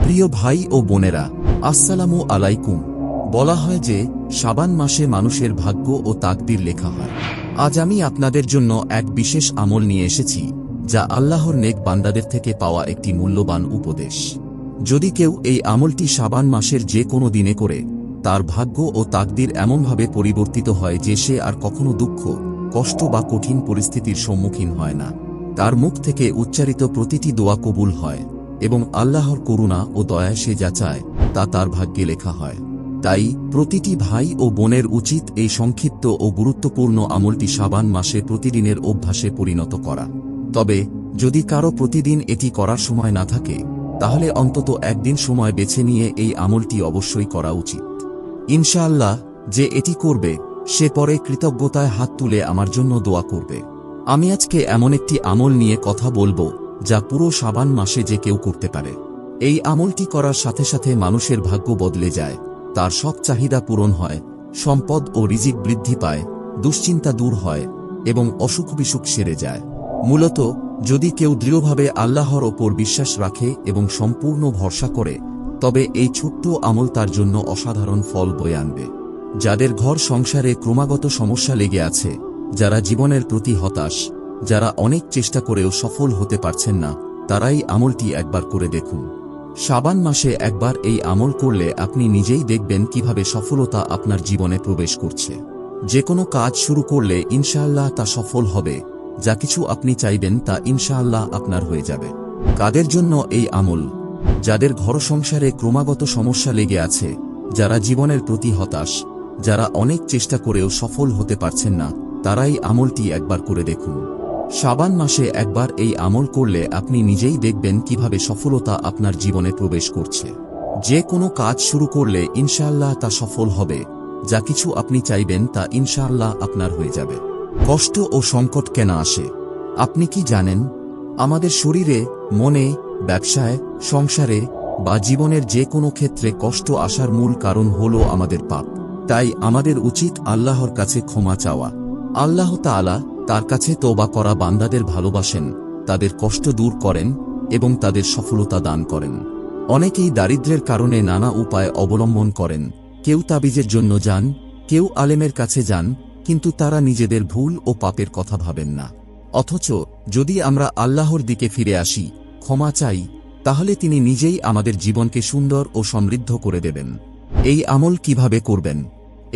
প্রিয় ভাই ও বোনেরা, আসসালামু আলাইকুম। বলা হয় যে শাবান মাসে মানুষের ভাগ্য ও তাকদীর লেখা হয়। আজ আমি আপনাদের জন্য এক বিশেষ আমল নিয়ে এসেছি, যা আল্লাহর নেক বান্দাদের থেকে পাওয়া একটি মূল্যবান উপদেশ। যদি কেউ এই আমলটি শাবান মাসের যে কোনো দিনে করে, তার ভাগ্য ও তাকদীর এমনভাবে পরিবর্তিত হয় যে সে আর কখনো দুঃখ, কষ্ট বা কঠিন পরিস্থিতির সম্মুখীন হয় না। তার মুখ থেকে উচ্চারিত প্রতিটি দোয়া কবুল হয় এবং আল্লাহর করুণা ও দয়া সে যা চায় তা তার ভাগ্যে লেখা হয়। তাই প্রতিটি ভাই ও বোনের উচিত এই সংক্ষিপ্ত ও গুরুত্বপূর্ণ আমলটি শাবান মাসে প্রতিদিনের অভ্যাসে পরিণত করা। তবে যদি কারো প্রতিদিন এটি করার সময় না থাকে, তাহলে অন্তত একদিন সময় বেছে নিয়ে এই আমলটি অবশ্যই করা উচিত। ইনশাআল্লাহ যে এটি করবে সে পরে কৃতজ্ঞতায় হাত তুলে আমার জন্য দোয়া করবে। আমি আজকে এমন একটি আমল নিয়ে কথা বলবো যা পুরো শাবান মাসে যে কেউ করতে পারে। এই আমলটি করার সাথে সাথে মানুষের ভাগ্য বদলে যায়, তার সব চাহিদা পূরণ হয়, সম্পদ ও রিজিক বৃদ্ধি পায়, দুশ্চিন্তা দূর হয় এবং অসুখ বিসুখ সেরে যায়। মূলত যদি কেউ দৃঢ়ভাবে আল্লাহর ওপর বিশ্বাস রাখে এবং সম্পূর্ণ ভরসা করে, তবে এই ছোট্ট আমল তার জন্য অসাধারণ ফল বয়ে আনবে। যাদের ঘর সংসারে ক্রমাগত সমস্যা লেগে আছে, যারা জীবনের প্রতি হতাশ, যারা অনেক চেষ্টা করেও সফল হতে পারছেন না, তারাই আমলটি একবার করে দেখুন। শাবান মাসে একবার এই আমল করলে আপনি নিজেই দেখবেন কিভাবে সফলতা আপনার জীবনে প্রবেশ করছে। যে কোনো কাজ শুরু করলে ইনশাআল্লাহ তা সফল হবে, যা কিছু আপনি চাইবেন তা ইনশাআল্লাহ আপনার হয়ে যাবে। কাদের জন্য এই আমল? যাদের ঘর সংসারে ক্রমাগত সমস্যা লেগে আছে, যারা জীবনের প্রতি হতাশ, যারা অনেক চেষ্টা করেও সফল হতে পারছেন না, তারাই আমলটি একবার করে দেখুন। শাবান মাসে একবার এই আমল করলে আপনি নিজেই দেখবেন কিভাবে সফলতা আপনার জীবনে প্রবেশ করছে। যে কোনো কাজ শুরু করলে ইনশাআল্লাহ তা সফল হবে, যা কিছু আপনি চাইবেন তা ইনশাআল্লাহ আপনার হয়ে যাবে। কষ্ট ও সংকট কেন আসে? আপনি কি জানেন? আমাদের শরীরে, মনে, ব্যবসায়, সংসারে বা জীবনের যে কোনো ক্ষেত্রে কষ্ট আসার মূল কারণ হলো আমাদের পাপ। তাই আমাদের উচিত আল্লাহর কাছে ক্ষমা চাওয়া। আল্লাহ তাআলা তার কাছে তওবা করা বান্দাদের ভালোবাসেন, তাদের কষ্ট দূর করেন এবং তাদের সফলতা দান করেন। অনেকেই দারিদ্র্যের কারণে নানা উপায় অবলম্বন করেন। কেউ তাবিজের জন্য যান, কেউ আলেমের কাছে যান, কিন্তু তারা নিজেদের ভুল ও পাপের কথা ভাবেন না। অথচ যদি আমরা আল্লাহর দিকে ফিরে আসি, ক্ষমা চাই, তাহলে তিনি নিজেই আমাদের জীবনকে সুন্দর ও সমৃদ্ধ করে দেবেন। এই আমল কিভাবে করবেন?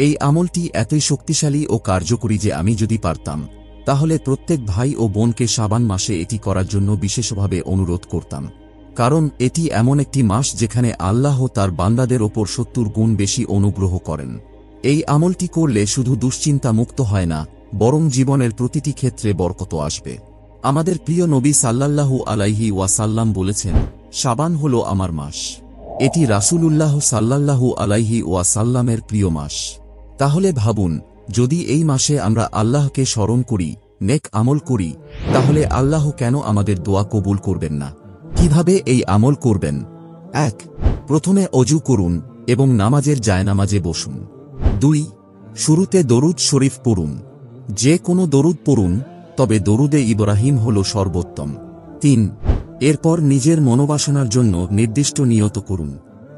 এই আমলটি এতই শক্তিশালী ও কার্যকরী যে আমি যদি পারতাম, তাহলে প্রত্যেক ভাই ও বোনকে শাবান মাসে এটি করার জন্য বিশেষভাবে অনুরোধ করতাম। কারণ এটি এমন একটি মাস যেখানে আল্লাহ তার বান্দাদের ওপর ৭০ গুণ বেশি অনুগ্রহ করেন। এই আমলটি করলে শুধু দুশ্চিন্তা মুক্ত হয় না, বরং জীবনের প্রতিটি ক্ষেত্রে বরকত আসবে। আমাদের প্রিয় নবী সাল্লাল্লাহু আলাইহি ওয়াসাল্লাম বলেছেন, শাবান হলো আমার মাস। এটি রাসূলুল্লাহ সাল্লাল্লাহু আলাইহি ওয়াসাল্লামের প্রিয় মাস। তাহলে ভাবুন, যদি এই মাসে আমরা আল্লাহকে স্মরণ করি, নেক আমল করি, তাহলে আল্লাহ কেন আমাদের দোয়া কবুল করবেন না? কিভাবে এই আমল করবেন? ১. প্রথমে অজু করুন এবং নামাজের জায়নামাজে বসুন। ২. শুরুতে দরুদ শরীফ পড়ুন। যে কোনো দরুদ পড়ুন, তবে দরুদে ইব্রাহিম হল সর্বোত্তম। ৩. এরপর নিজের মনোবাসনার জন্য নির্দিষ্ট নিয়ত করুন।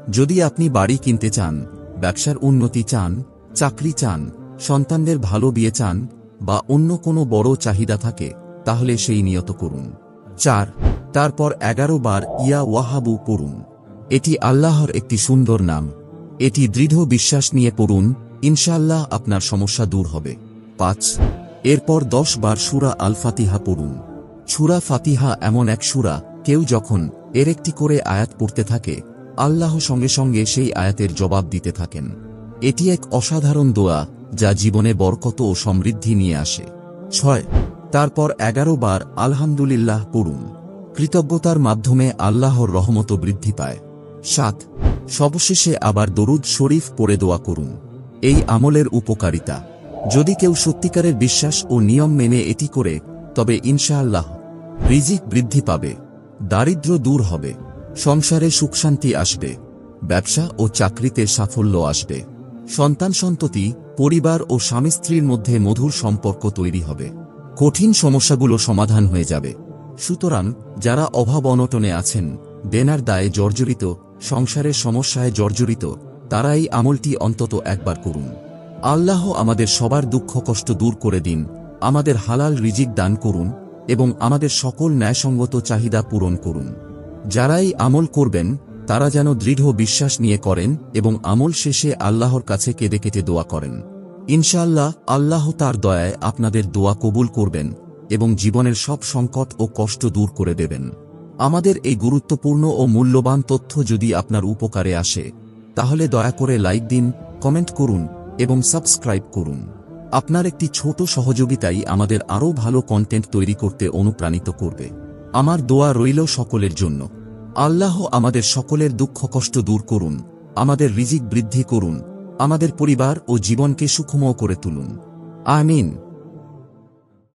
যদি আপনি বাড়ি কিনতে চান, ব্যবসার উন্নতি চান, চাকরি চান, সন্তানদের ভালো বিয়ে চান বা অন্য কোনো বড় চাহিদা থাকে, তাহলে সেই নিয়ত করুন। ৪. তারপর ১১ বার ইয়া ওয়াহাবু পড়ুন। এটি আল্লাহর একটি সুন্দর নাম। এটি দৃঢ় বিশ্বাস নিয়ে পড়ুন, ইনশাআল্লাহ আপনার সমস্যা দূর হবে। ৫. এরপর ১০ বার সূরা আল ফাতিহা পড়ুন। সূরা ফাতিহা এমন এক সূরা, কেউ যখন এর একটি করে আয়াত পড়তে থাকে, আল্লাহ সঙ্গে সঙ্গে সেই আয়াতের জবাব দিতে থাকেন। এটি এক অসাধারণ দোয়া, যা জীবনে বরকত ও সমৃদ্ধি নিয়ে আসে। ৬. তারপর ১১ বার আলহামদুলিল্লাহ পড়ুন। কৃতজ্ঞতার মাধ্যমে আল্লাহর রহমত বৃদ্ধি পায়। ৭. সবশেষে আবার দরুদ শরীফ পড়ে দোয়া করুন। এই আমলের উপকারিতা: যদি কেউ সত্যিকারের বিশ্বাস ও নিয়ম মেনে এটি করে, তবে ইনশাআল্লাহ রিজিক বৃদ্ধি পাবে, দারিদ্র্য দূর হবে, সংসারে সুখশান্তি আসবে, ব্যবসা ও চাকরিতে সাফল্য আসবে, সন্তান সন্ততি, পরিবার ও স্বামী স্ত্রীর মধ্যে মধুর সম্পর্ক তৈরি হবে, কঠিন সমস্যাগুলো সমাধান হয়ে যাবে। সুতরাং যারা অভাব অনটনে আছেন, দেনার দায়ে জর্জরিত, সংসারের সমস্যায় জর্জরিত, তারা এই আমলটি অন্তত একবার করুন। আল্লাহ আমাদের সবার দুঃখ কষ্ট দূর করে দিন, আমাদের হালাল রিজিক দান করুন এবং আমাদের সকল ন্যায়সঙ্গত চাহিদা পূরণ করুন। যারাই আমল করবেন তারা যেন দৃঢ় বিশ্বাস নিয়ে করেন এবং আমল শেষে আল্লাহর কাছে কেঁদে কেটে দোয়া করেন। ইনশাআল্লাহ আল্লাহ তার দয়ায় আপনাদের দোয়া কবুল করবেন এবং জীবনের সব সংকট ও কষ্ট দূর করে দেবেন। আমাদের এই গুরুত্বপূর্ণ ও মূল্যবান তথ্য যদি আপনার উপকারে আসে তাহলে দয়া করে লাইক দিন, কমেন্ট করুন এবং সাবস্ক্রাইব করুন। আপনার একটি ছোট সহযোগিতাই আমাদের আরও ভালো কন্টেন্ট তৈরি করতে অনুপ্রাণিত করবে। আমার দোয়া রইল সকলের জন্য। আল্লাহ আমাদের সকলের দুঃখ কষ্ট দূর করুন, আমাদের রিজিক বৃদ্ধি করুন, আমাদের পরিবার ও জীবনকে সুখময় করে তুলুন। আমিন।